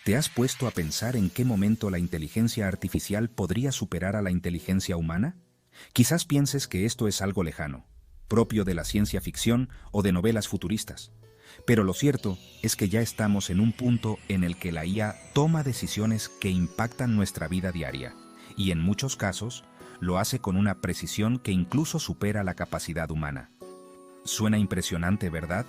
¿Te has puesto a pensar en qué momento la inteligencia artificial podría superar a la inteligencia humana? Quizás pienses que esto es algo lejano, propio de la ciencia ficción o de novelas futuristas. Pero lo cierto es que ya estamos en un punto en el que la IA toma decisiones que impactan nuestra vida diaria, y en muchos casos lo hace con una precisión que incluso supera la capacidad humana. Suena impresionante, ¿verdad?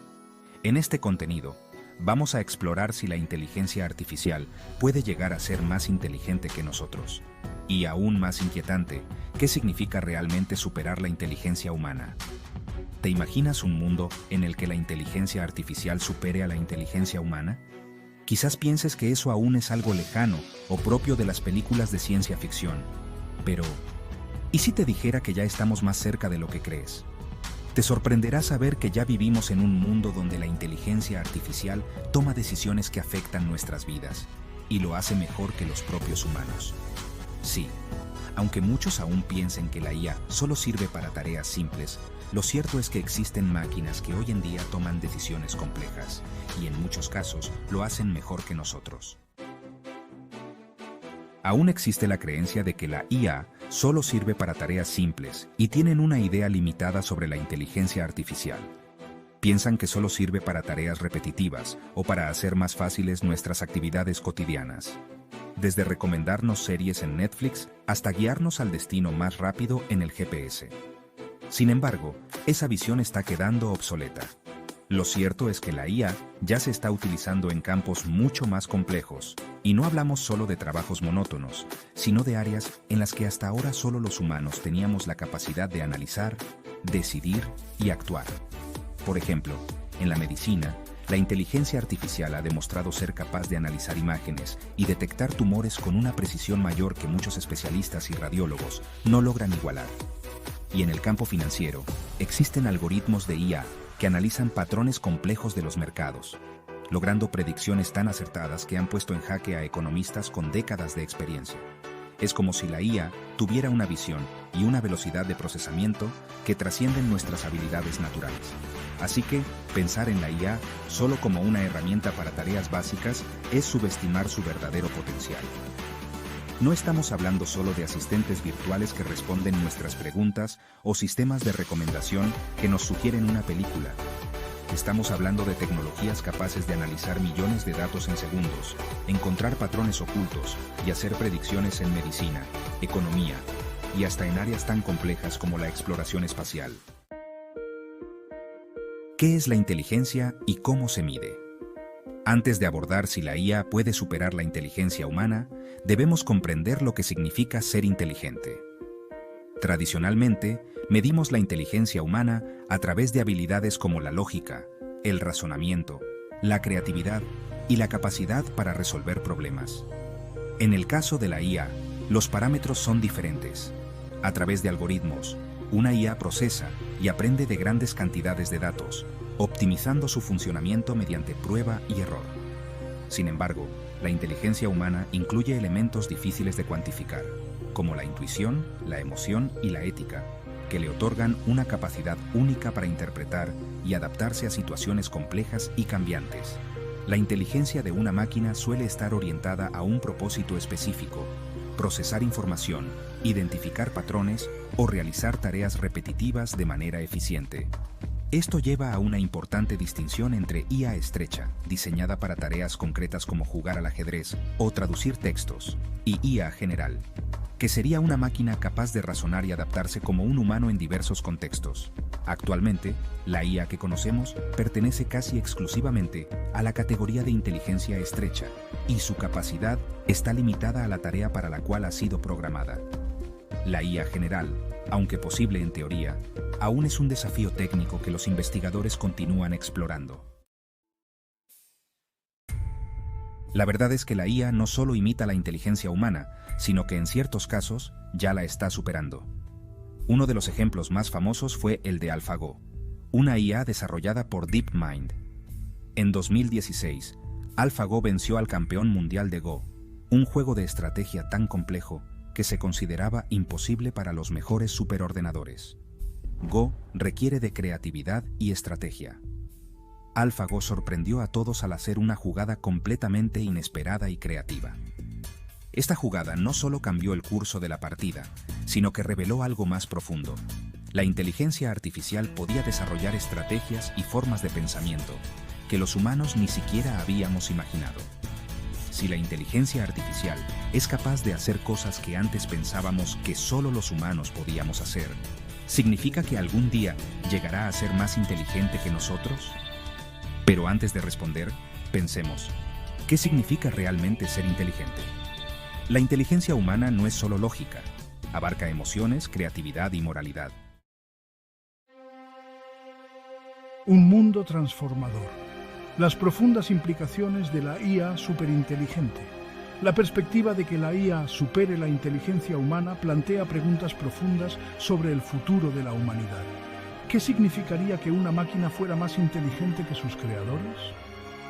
En este contenido, vamos a explorar si la inteligencia artificial puede llegar a ser más inteligente que nosotros. Y aún más inquietante, ¿qué significa realmente superar la inteligencia humana? ¿Te imaginas un mundo en el que la inteligencia artificial supere a la inteligencia humana? Quizás pienses que eso aún es algo lejano o propio de las películas de ciencia ficción. Pero, ¿y si te dijera que ya estamos más cerca de lo que crees? Te sorprenderá saber que ya vivimos en un mundo donde la inteligencia artificial toma decisiones que afectan nuestras vidas, y lo hace mejor que los propios humanos. Sí, aunque muchos aún piensen que la IA solo sirve para tareas simples, lo cierto es que existen máquinas que hoy en día toman decisiones complejas, y en muchos casos lo hacen mejor que nosotros. Aún existe la creencia de que la IA solo sirve para tareas simples y tienen una idea limitada sobre la inteligencia artificial. Piensan que solo sirve para tareas repetitivas o para hacer más fáciles nuestras actividades cotidianas. Desde recomendarnos series en Netflix hasta guiarnos al destino más rápido en el GPS. Sin embargo, esa visión está quedando obsoleta. Lo cierto es que la IA ya se está utilizando en campos mucho más complejos, y no hablamos solo de trabajos monótonos, sino de áreas en las que hasta ahora solo los humanos teníamos la capacidad de analizar, decidir y actuar. Por ejemplo, en la medicina, la inteligencia artificial ha demostrado ser capaz de analizar imágenes y detectar tumores con una precisión mayor que muchos especialistas y radiólogos no logran igualar. Y en el campo financiero, existen algoritmos de IA que analizan patrones complejos de los mercados, logrando predicciones tan acertadas que han puesto en jaque a economistas con décadas de experiencia. Es como si la IA tuviera una visión y una velocidad de procesamiento que trascienden nuestras habilidades naturales. Así que, pensar en la IA solo como una herramienta para tareas básicas es subestimar su verdadero potencial. No estamos hablando solo de asistentes virtuales que responden nuestras preguntas o sistemas de recomendación que nos sugieren una película. Estamos hablando de tecnologías capaces de analizar millones de datos en segundos, encontrar patrones ocultos y hacer predicciones en medicina, economía y hasta en áreas tan complejas como la exploración espacial. ¿Qué es la inteligencia y cómo se mide? Antes de abordar si la IA puede superar la inteligencia humana, debemos comprender lo que significa ser inteligente. Tradicionalmente, medimos la inteligencia humana a través de habilidades como la lógica, el razonamiento, la creatividad y la capacidad para resolver problemas. En el caso de la IA, los parámetros son diferentes. A través de algoritmos, una IA procesa y aprende de grandes cantidades de datos, optimizando su funcionamiento mediante prueba y error. Sin embargo, la inteligencia humana incluye elementos difíciles de cuantificar, como la intuición, la emoción y la ética, que le otorgan una capacidad única para interpretar y adaptarse a situaciones complejas y cambiantes. La inteligencia de una máquina suele estar orientada a un propósito específico: procesar información, identificar patrones o realizar tareas repetitivas de manera eficiente. Esto lleva a una importante distinción entre IA estrecha, diseñada para tareas concretas como jugar al ajedrez o traducir textos, y IA general, que sería una máquina capaz de razonar y adaptarse como un humano en diversos contextos. Actualmente, la IA que conocemos pertenece casi exclusivamente a la categoría de inteligencia estrecha, y su capacidad está limitada a la tarea para la cual ha sido programada. La IA general, aunque posible en teoría, aún es un desafío técnico que los investigadores continúan explorando. La verdad es que la IA no solo imita la inteligencia humana, sino que en ciertos casos ya la está superando. Uno de los ejemplos más famosos fue el de AlphaGo, una IA desarrollada por DeepMind. En 2016, AlphaGo venció al campeón mundial de Go, un juego de estrategia tan complejo que se consideraba imposible para los mejores superordenadores. Go requiere de creatividad y estrategia. AlphaGo sorprendió a todos al hacer una jugada completamente inesperada y creativa. Esta jugada no solo cambió el curso de la partida, sino que reveló algo más profundo. La inteligencia artificial podía desarrollar estrategias y formas de pensamiento que los humanos ni siquiera habíamos imaginado. Si la inteligencia artificial es capaz de hacer cosas que antes pensábamos que solo los humanos podíamos hacer, ¿significa que algún día llegará a ser más inteligente que nosotros? Pero antes de responder, pensemos, ¿qué significa realmente ser inteligente? La inteligencia humana no es solo lógica, abarca emociones, creatividad y moralidad. Un mundo transformador. Las profundas implicaciones de la IA superinteligente. La perspectiva de que la IA supere la inteligencia humana plantea preguntas profundas sobre el futuro de la humanidad. ¿Qué significaría que una máquina fuera más inteligente que sus creadores?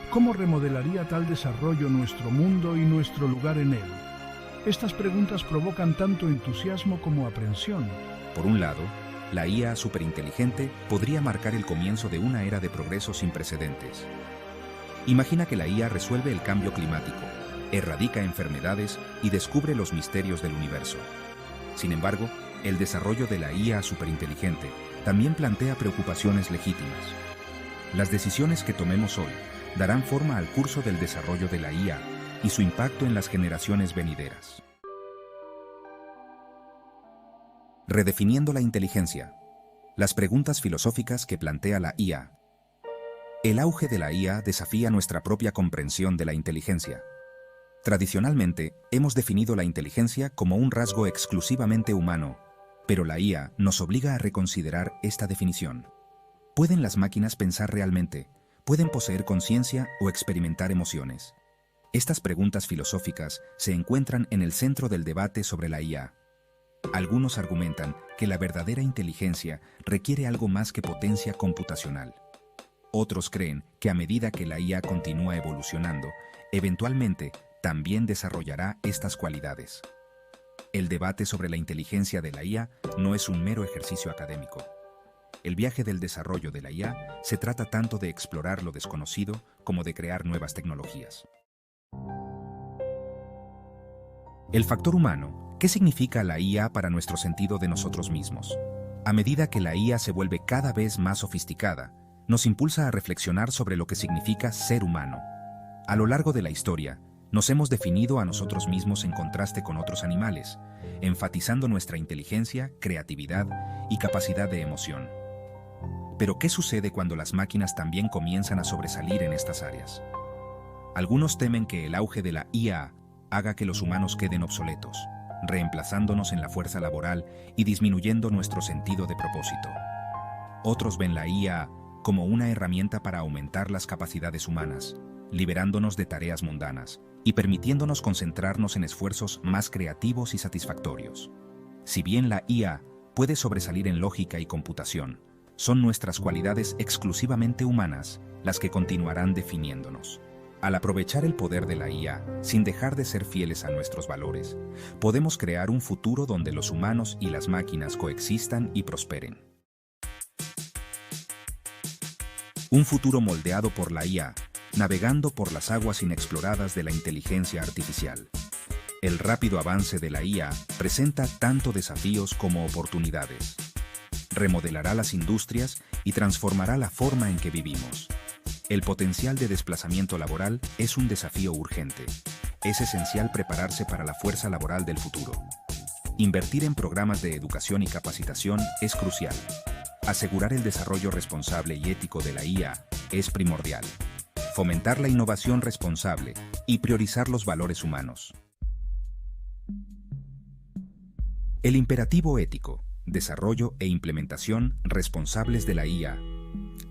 ¿Cómo remodelaría tal desarrollo nuestro mundo y nuestro lugar en él? Estas preguntas provocan tanto entusiasmo como aprensión. Por un lado, la IA superinteligente podría marcar el comienzo de una era de progreso sin precedentes. Imagina que la IA resuelve el cambio climático, erradica enfermedades y descubre los misterios del universo. Sin embargo, el desarrollo de la IA superinteligente también plantea preocupaciones legítimas. Las decisiones que tomemos hoy darán forma al curso del desarrollo de la IA y su impacto en las generaciones venideras. Redefiniendo la inteligencia. Las preguntas filosóficas que plantea la IA. El auge de la IA desafía nuestra propia comprensión de la inteligencia. Tradicionalmente, hemos definido la inteligencia como un rasgo exclusivamente humano, pero la IA nos obliga a reconsiderar esta definición. ¿Pueden las máquinas pensar realmente? ¿Pueden poseer conciencia o experimentar emociones? Estas preguntas filosóficas se encuentran en el centro del debate sobre la IA. Algunos argumentan que la verdadera inteligencia requiere algo más que potencia computacional. Otros creen que a medida que la IA continúa evolucionando, eventualmente también desarrollará estas cualidades. El debate sobre la inteligencia de la IA no es un mero ejercicio académico. El viaje del desarrollo de la IA se trata tanto de explorar lo desconocido como de crear nuevas tecnologías. El factor humano. ¿Qué significa la IA para nuestro sentido de nosotros mismos? A medida que la IA se vuelve cada vez más sofisticada, nos impulsa a reflexionar sobre lo que significa ser humano. A lo largo de la historia, nos hemos definido a nosotros mismos en contraste con otros animales, enfatizando nuestra inteligencia, creatividad y capacidad de emoción. Pero ¿qué sucede cuando las máquinas también comienzan a sobresalir en estas áreas? Algunos temen que el auge de la IA haga que los humanos queden obsoletos, reemplazándonos en la fuerza laboral y disminuyendo nuestro sentido de propósito. Otros ven la IA como una herramienta para aumentar las capacidades humanas, liberándonos de tareas mundanas y permitiéndonos concentrarnos en esfuerzos más creativos y satisfactorios. Si bien la IA puede sobresalir en lógica y computación, son nuestras cualidades exclusivamente humanas las que continuarán definiéndonos. Al aprovechar el poder de la IA, sin dejar de ser fieles a nuestros valores, podemos crear un futuro donde los humanos y las máquinas coexistan y prosperen. Un futuro moldeado por la IA, navegando por las aguas inexploradas de la inteligencia artificial. El rápido avance de la IA presenta tanto desafíos como oportunidades. Remodelará las industrias y transformará la forma en que vivimos. El potencial de desplazamiento laboral es un desafío urgente. Es esencial prepararse para la fuerza laboral del futuro. Invertir en programas de educación y capacitación es crucial. Asegurar el desarrollo responsable y ético de la IA es primordial. Fomentar la innovación responsable y priorizar los valores humanos. El imperativo ético, desarrollo e implementación responsables de la IA.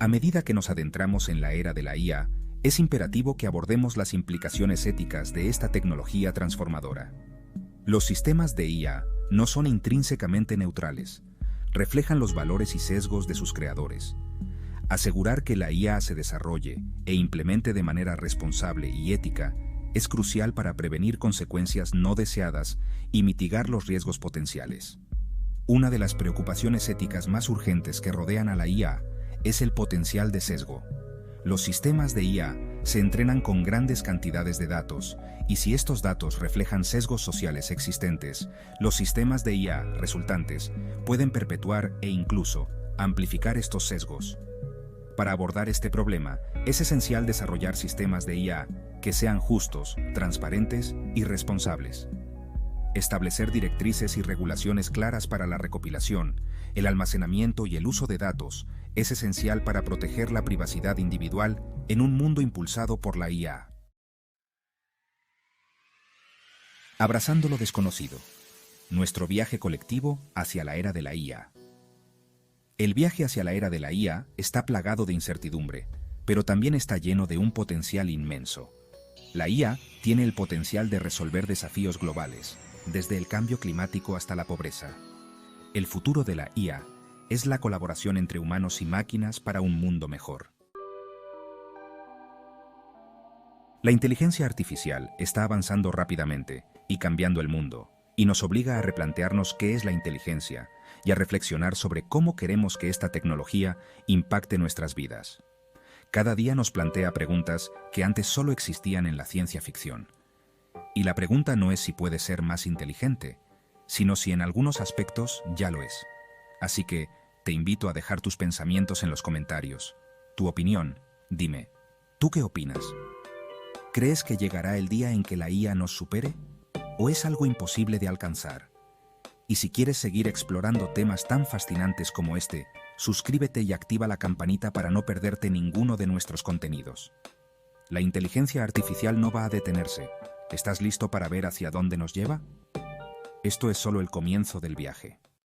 A medida que nos adentramos en la era de la IA, es imperativo que abordemos las implicaciones éticas de esta tecnología transformadora. Los sistemas de IA no son intrínsecamente neutrales, reflejan los valores y sesgos de sus creadores. Asegurar que la IA se desarrolle e implemente de manera responsable y ética es crucial para prevenir consecuencias no deseadas y mitigar los riesgos potenciales. Una de las preocupaciones éticas más urgentes que rodean a la IA es el potencial de sesgo. Los sistemas de IA se entrenan con grandes cantidades de datos, y si estos datos reflejan sesgos sociales existentes, los sistemas de IA resultantes pueden perpetuar e incluso amplificar estos sesgos. Para abordar este problema, es esencial desarrollar sistemas de IA que sean justos, transparentes y responsables. Establecer directrices y regulaciones claras para la recopilación, el almacenamiento y el uso de datos es esencial para proteger la privacidad individual en un mundo impulsado por la IA. Abrazando lo desconocido. Nuestro viaje colectivo hacia la era de la IA. El viaje hacia la era de la IA está plagado de incertidumbre, pero también está lleno de un potencial inmenso. La IA tiene el potencial de resolver desafíos globales, desde el cambio climático hasta la pobreza. El futuro de la IA es la colaboración entre humanos y máquinas para un mundo mejor. La inteligencia artificial está avanzando rápidamente y cambiando el mundo, y nos obliga a replantearnos qué es la inteligencia y a reflexionar sobre cómo queremos que esta tecnología impacte nuestras vidas. Cada día nos plantea preguntas que antes solo existían en la ciencia ficción. Y la pregunta no es si puede ser más inteligente, sino si en algunos aspectos ya lo es. Así que te invito a dejar tus pensamientos en los comentarios. Tu opinión, dime, ¿tú qué opinas? ¿Crees que llegará el día en que la IA nos supere? ¿O es algo imposible de alcanzar? Y si quieres seguir explorando temas tan fascinantes como este, suscríbete y activa la campanita para no perderte ninguno de nuestros contenidos. La inteligencia artificial no va a detenerse. ¿Estás listo para ver hacia dónde nos lleva? Esto es solo el comienzo del viaje.